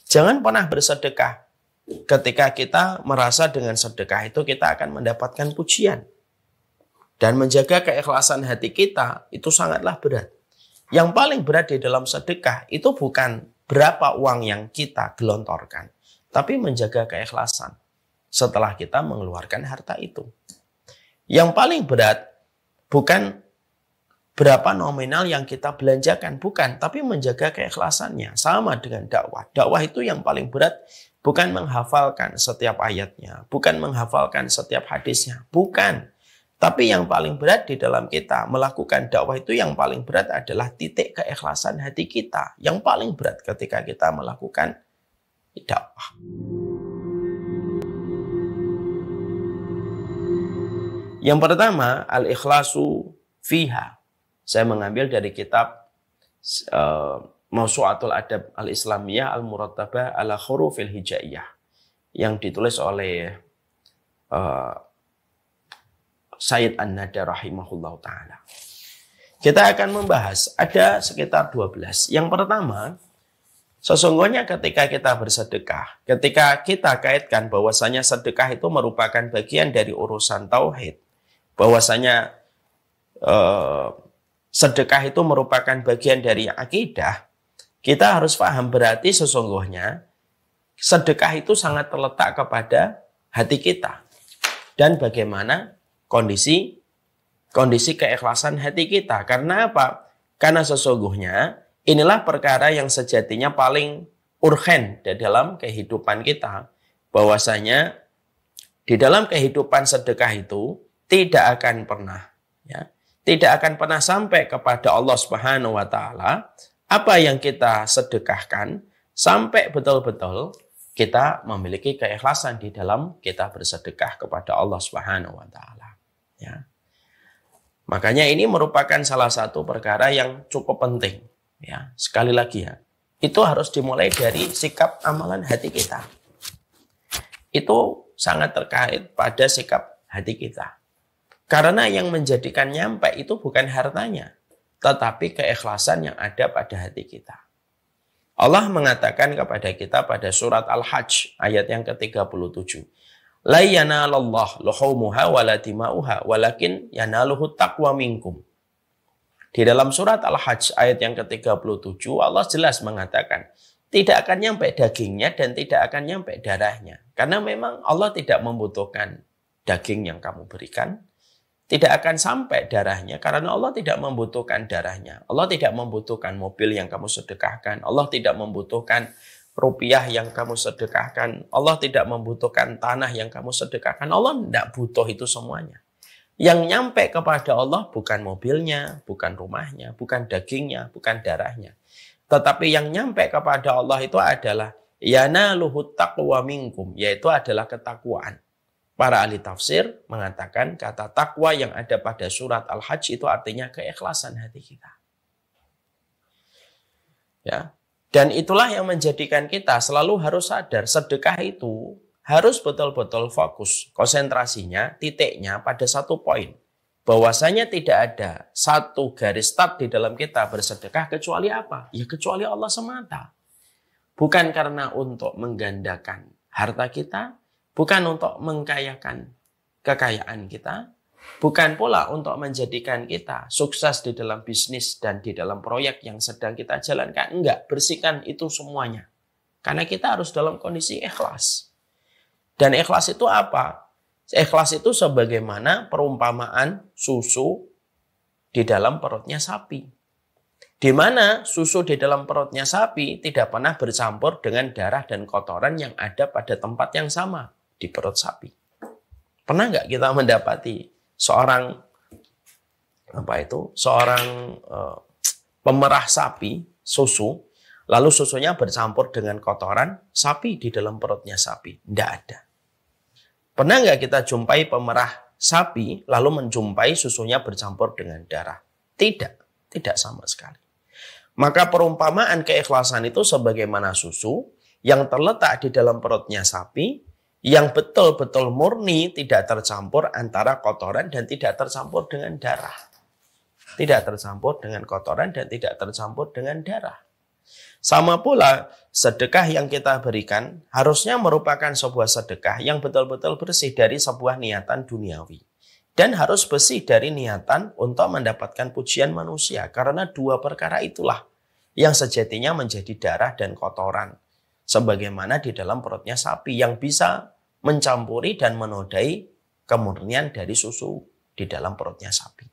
Jangan pernah bersedekah ketika kita merasa dengan sedekah itu kita akan mendapatkan pujian. Dan menjaga keikhlasan hati kita itu sangatlah berat. Yang paling berat di dalam sedekah itu bukan berapa uang yang kita gelontorkan, tapi menjaga keikhlasan setelah kita mengeluarkan harta itu. Yang paling berat bukan berapa nominal yang kita belanjakan, bukan, tapi menjaga keikhlasannya. Sama dengan dakwah. Dakwah itu yang paling berat bukan menghafalkan setiap ayatnya, bukan menghafalkan setiap hadisnya, bukan. Tapi yang paling berat di dalam kita melakukan dakwah itu yang paling berat adalah titik keikhlasan hati kita. Yang paling berat ketika kita melakukan dakwah. Yang pertama, al-ikhlasu fiha. Saya mengambil dari kitab Mawsu'atul Adab al-Islamiyah al-Murattabah ala Hurufil Hijaiyah yang ditulis oleh Sayyid An-Nada rahimahullah ta'ala. Kita akan membahas ada sekitar 12. Yang pertama, sesungguhnya ketika kita bersedekah, ketika kita kaitkan bahwasanya sedekah itu merupakan bagian dari urusan tauhid, bahwasanya sedekah itu merupakan bagian dari akidah, kita harus paham berarti sesungguhnya sedekah itu sangat terletak kepada hati kita. Dan bagaimana kondisi keikhlasan hati kita. Karena apa? Karena sesungguhnya inilah perkara yang sejatinya paling urgen di dalam kehidupan kita. Bahwasanya di dalam kehidupan sedekah itu tidak akan pernah tidak akan pernah sampai kepada Allah Subhanahu wa taala apa yang kita sedekahkan sampai betul-betul kita memiliki keikhlasan di dalam kita bersedekah kepada Allah Subhanahu wa taala. Ya. Makanya ini merupakan salah satu perkara yang cukup penting. Ya, sekali lagi ya, itu harus dimulai dari sikap amalan hati kita. Itu sangat terkait pada sikap hati kita. Karena yang menjadikan nyampe itu bukan hartanya, tetapi keikhlasan yang ada pada hati kita. Allah mengatakan kepada kita pada surat Al-Hajj ayat yang ke-37. La yanalallahu luhumuha wala dima'uha walakin yanaluhu taqwa minkum. Di dalam surat Al-Hajj ayat yang ke-37 Allah jelas mengatakan tidak akan nyampe dagingnya dan tidak akan nyampe darahnya. Karena memang Allah tidak membutuhkan daging yang kamu berikan. Tidak akan sampai darahnya karena Allah tidak membutuhkan darahnya. Allah tidak membutuhkan mobil yang kamu sedekahkan. Allah tidak membutuhkan rupiah yang kamu sedekahkan. Allah tidak membutuhkan tanah yang kamu sedekahkan. Allah tidak butuh itu semuanya. Yang nyampe kepada Allah bukan mobilnya, bukan rumahnya, bukan dagingnya, bukan darahnya. Tetapi yang nyampe kepada Allah itu adalah yanaluhu taqwa minkum, yaitu adalah ketakwaan. Para ahli tafsir mengatakan kata takwa yang ada pada surat Al-Hajj itu artinya keikhlasan hati kita. Ya. Dan itulah yang menjadikan kita selalu harus sadar sedekah itu harus betul-betul fokus. Konsentrasinya, titiknya pada satu poin. Bahwasanya tidak ada satu garis start di dalam kita bersedekah kecuali apa? Ya kecuali Allah semata. Bukan karena untuk menggandakan harta kita, bukan untuk mengkayakan kekayaan kita, bukan pula untuk menjadikan kita sukses di dalam bisnis dan di dalam proyek yang sedang kita jalankan. Enggak, bersihkan itu semuanya. Karena kita harus dalam kondisi ikhlas. Dan ikhlas itu apa? Ikhlas itu sebagaimana perumpamaan susu di dalam perutnya sapi. Di mana susu di dalam perutnya sapi tidak pernah bercampur dengan darah dan kotoran yang ada pada tempat yang sama. Di perut sapi. Pernah nggak kita mendapati seorang pemerah sapi susu, lalu susunya bercampur dengan kotoran sapi di dalam perutnya sapi? Tidak ada. Pernah nggak kita jumpai pemerah sapi lalu menjumpai susunya bercampur dengan darah? Tidak, tidak sama sekali. Maka perumpamaan keikhlasan itu sebagaimana susu yang terletak di dalam perutnya sapi, yang betul-betul murni, tidak tercampur antara kotoran dan tidak tercampur dengan darah. Tidak tercampur dengan kotoran dan tidak tercampur dengan darah. Sama pula sedekah yang kita berikan harusnya merupakan sebuah sedekah yang betul-betul bersih dari sebuah niatan duniawi. Dan harus bersih dari niatan untuk mendapatkan pujian manusia. Karena dua perkara itulah yang sejatinya menjadi darah dan kotoran. Sebagaimana di dalam perutnya sapi yang bisa mencampuri dan menodai kemurnian dari susu di dalam perutnya sapi.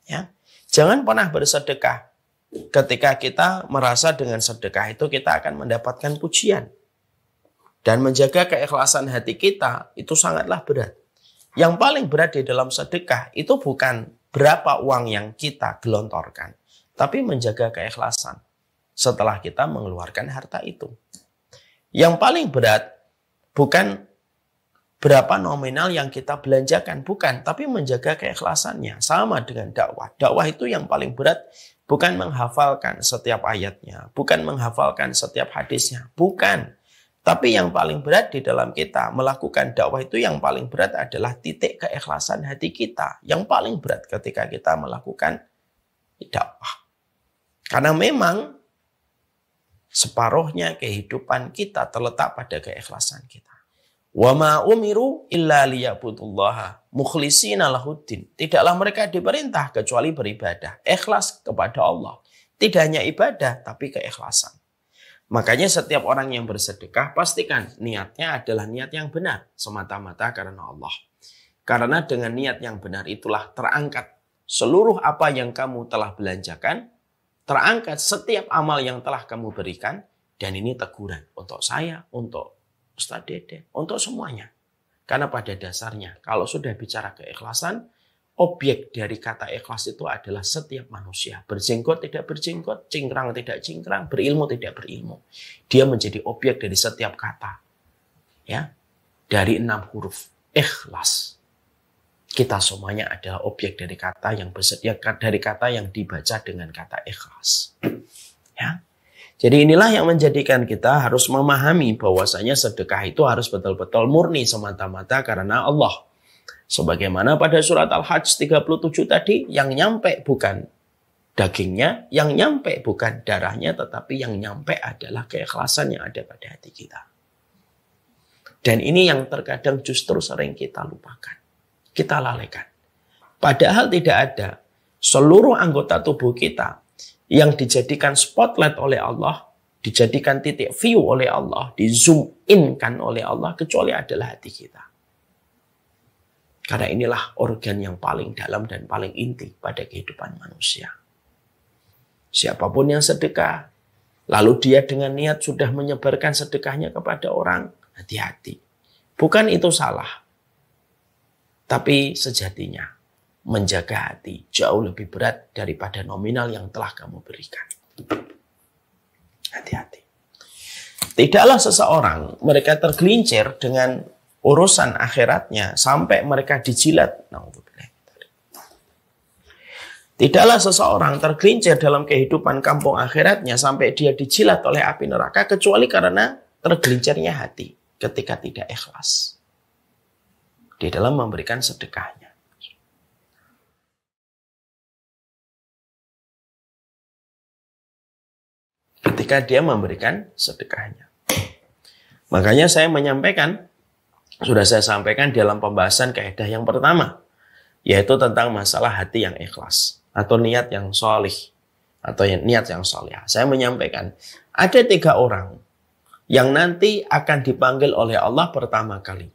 Ya. Jangan pernah bersedekah ketika kita merasa dengan sedekah itu kita akan mendapatkan pujian. Dan menjaga keikhlasan hati kita itu sangatlah berat. Yang paling berat di dalam sedekah itu bukan berapa uang yang kita gelontorkan, tapi menjaga keikhlasan setelah kita mengeluarkan harta itu. Yang paling berat bukan berapa nominal yang kita belanjakan, bukan, tapi menjaga keikhlasannya. Sama dengan dakwah. Dakwah itu yang paling berat bukan menghafalkan setiap ayatnya, bukan menghafalkan setiap hadisnya, bukan. Tapi yang paling berat di dalam kita melakukan dakwah itu yang paling berat adalah titik keikhlasan hati kita. Yang paling berat ketika kita melakukan dakwah. Karena memang separuhnya kehidupan kita terletak pada keikhlasan kita. Wa ma umiru illa liya'budullaha mukhlishina lahuddin. Tidaklah mereka diperintah kecuali beribadah, ikhlas kepada Allah. Tidak hanya ibadah tapi keikhlasan. Makanya setiap orang yang bersedekah pastikan niatnya adalah niat yang benar semata-mata karena Allah. Karena dengan niat yang benar itulah terangkat seluruh apa yang kamu telah belanjakan, terangkat setiap amal yang telah kamu berikan, dan ini teguran untuk saya, untuk Ustaz Dede, untuk semuanya. Karena pada dasarnya kalau sudah bicara keikhlasan, objek dari kata ikhlas itu adalah setiap manusia. Berjenggot tidak berjenggot, cingkrang tidak cingkrang, berilmu tidak berilmu. Dia menjadi objek dari setiap kata. Ya, dari 6 huruf. Ikhlas. Kita semuanya adalah objek dari kata yang bersedia, dari kata yang dibaca dengan kata ikhlas. Ya. Jadi inilah yang menjadikan kita harus memahami bahwasanya sedekah itu harus betul-betul murni semata-mata karena Allah. Sebagaimana pada surat Al-Hajj 37 tadi, yang nyampe bukan dagingnya, yang nyampe bukan darahnya, tetapi yang nyampe adalah keikhlasan yang ada pada hati kita. Dan ini yang terkadang justru sering kita lupakan, kita lalaikan. Padahal tidak ada seluruh anggota tubuh kita yang dijadikan spotlight oleh Allah, dijadikan titik view oleh Allah, di zoom in kan oleh Allah, kecuali adalah hati kita. Karena inilah organ yang paling dalam dan paling inti pada kehidupan manusia. Siapapun yang sedekah, lalu dia dengan niat sudah menyebarkan sedekahnya kepada orang, hati-hati. Bukan itu salah. Tapi sejatinya, menjaga hati jauh lebih berat daripada nominal yang telah kamu berikan. Hati-hati. Tidaklah seseorang mereka tergelincir dengan urusan akhiratnya sampai mereka dijilat. Tidaklah seseorang tergelincir dalam kehidupan kampung akhiratnya sampai dia dijilat oleh api neraka kecuali karena tergelincirnya hati ketika tidak ikhlas di dalam memberikan sedekahnya. Ketika dia memberikan sedekahnya. Makanya saya menyampaikan, sudah saya sampaikan dalam pembahasan kaidah yang pertama, yaitu tentang masalah hati yang ikhlas atau niat yang sholih atau niat yang sholih. Saya menyampaikan ada 3 orang yang nanti akan dipanggil oleh Allah pertama kali.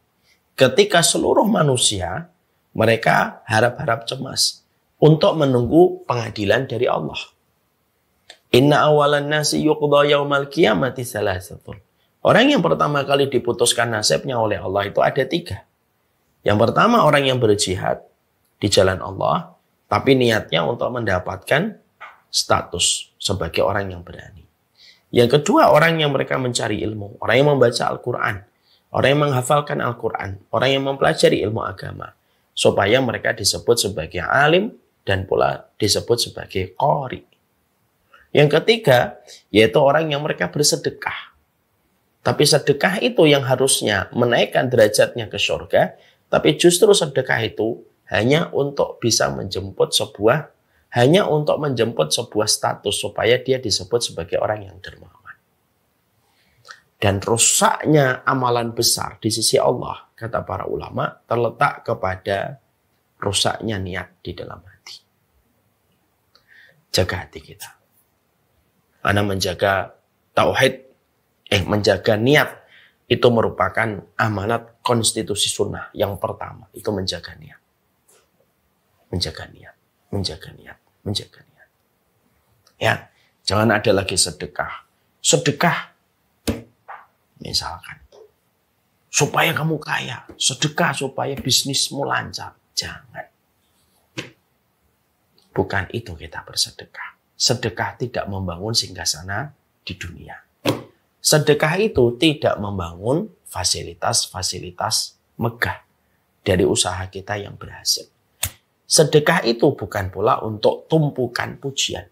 Ketika seluruh manusia mereka harap-harap cemas untuk menunggu pengadilan dari Allah. Inna awalan nasi yuqda yaumal qiyamati salasatun. Orang yang pertama kali diputuskan nasibnya oleh Allah itu ada 3. Yang pertama orang yang berjihad di jalan Allah, tapi niatnya untuk mendapatkan status sebagai orang yang berani. Yang kedua orang yang mereka mencari ilmu, orang yang membaca Al-Quran, orang yang menghafalkan Al-Quran, orang yang mempelajari ilmu agama, supaya mereka disebut sebagai alim dan pula disebut sebagai qari. Yang ketiga yaitu orang yang mereka bersedekah. Tapi sedekah itu yang harusnya menaikkan derajatnya ke surga. Tapi justru sedekah itu hanya untuk bisa menjemput sebuah hanya untuk menjemput sebuah status supaya dia disebut sebagai orang yang dermawan. Dan rusaknya amalan besar di sisi Allah, kata para ulama, terletak kepada rusaknya niat di dalam hati. Jaga hati kita. Karena menjaga tauhid, menjaga niat, itu merupakan amanat konstitusi sunnah yang pertama. Itu menjaga niat. Menjaga niat. Menjaga niat. Menjaga niat. Ya, jangan ada lagi sedekah. Sedekah, misalkan, supaya kamu kaya. Sedekah supaya bisnismu lancar. Jangan. Bukan itu kita bersedekah. Sedekah tidak membangun singgasana di dunia. Sedekah itu tidak membangun fasilitas-fasilitas megah dari usaha kita yang berhasil. Sedekah itu bukan pula untuk tumpukan pujian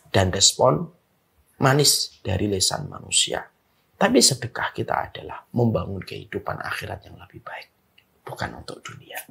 dan respon manis dari lisan manusia. Tapi sedekah kita adalah membangun kehidupan akhirat yang lebih baik. Bukan untuk dunia.